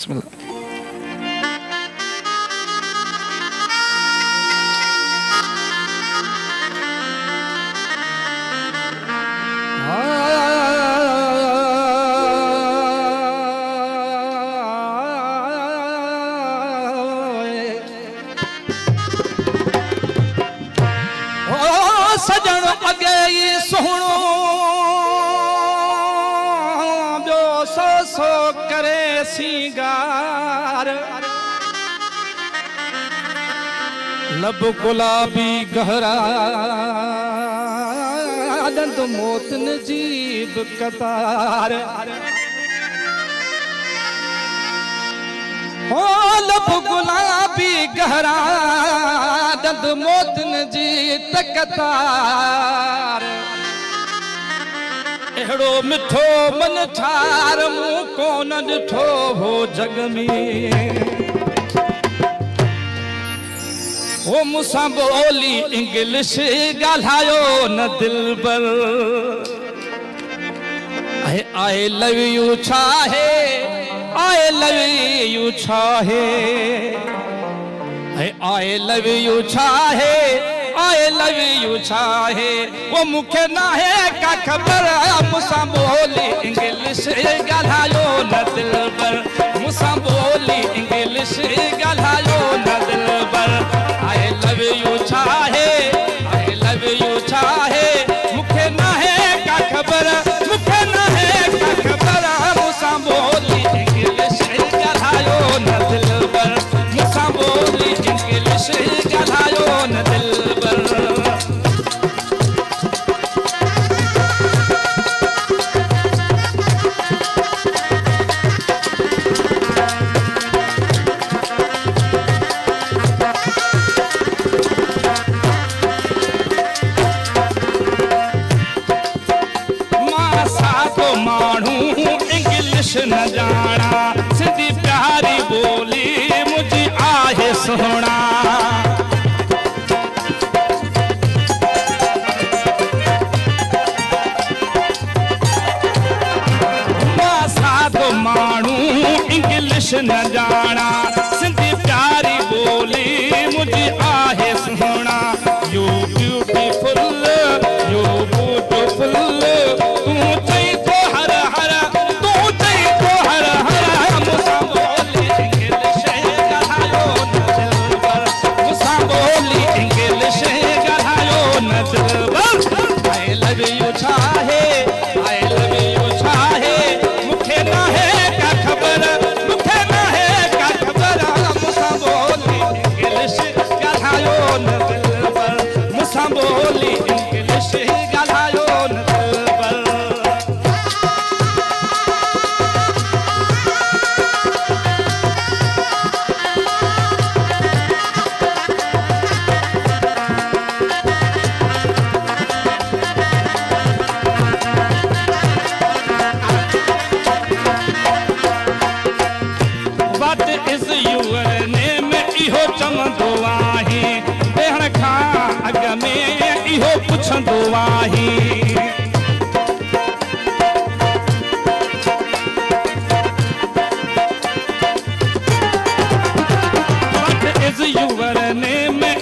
बिस्मिल्लाह। सजन अगे सोहणो जो सो सो करे सिंगार लब गुलाबी गहरा दंद मोत नजीब कतार हो लब गुलाबी गहरा दंद मोत नजीब कतार एड़ो मिठो मन ठार मुँह कोन ॾिठो हो जग में वो मुसा बोली इंग्लिश गालायो न दिल पर आई लव यू छाहे आई लव यू छाहे आई लव यू छाहे आई लव यू छाहे वो मुखे ना है का खबर मुसा बोली इंग्लिश गालायो न दिल पर मुसा बोली इंग्लिश गालायो न दिल पर आई लव यू छाहे आई लव यू छाहे मुखे ना है का खबर मुखे ना है का खबर मुसा बोली इंग्लिश गालायो न दिल पर मुसा बोली इंग्लिश गालायो न दिल पर न जाना सिंधी प्यारी बोली मुझे आहे सोना साधो मानू इंग्लिश न जाना सिंधी प्यारी बोली मुझे आहे सोना यू ब्यूटीफुल यू ब्यूटीफुल तू चई तो हर हर चवंदो आहे भेण खां अॻ में इहो पुछंदो आहे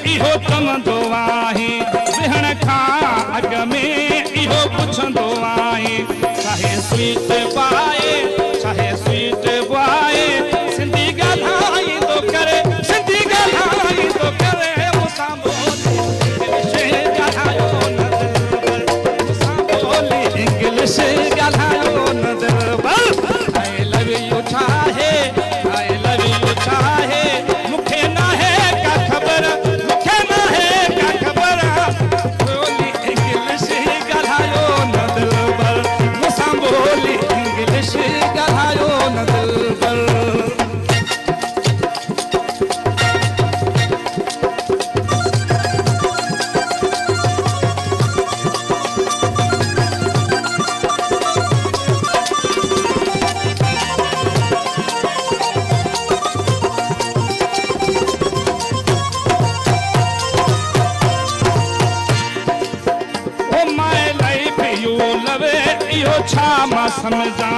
इहो चवंदो आहे भेण खां अॻ में इहो पुछंदो आहे चाहे स्वीट पाए चाहे स्वीट बॉय सिंधी ॻाल्हाईंदो करे English इहो छा मां सम्झा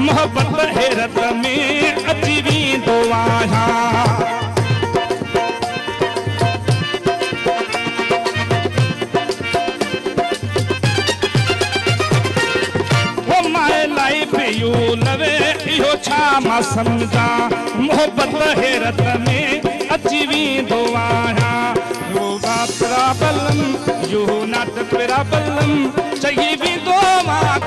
मोहब्बत हैरत में अची वेंदो आहियां यू लवे इहो छा मां सम्झा मोहब्बत हैरत में अची वेंदो आहियां यू नाट प्रॉब्लम चई वेंदो मां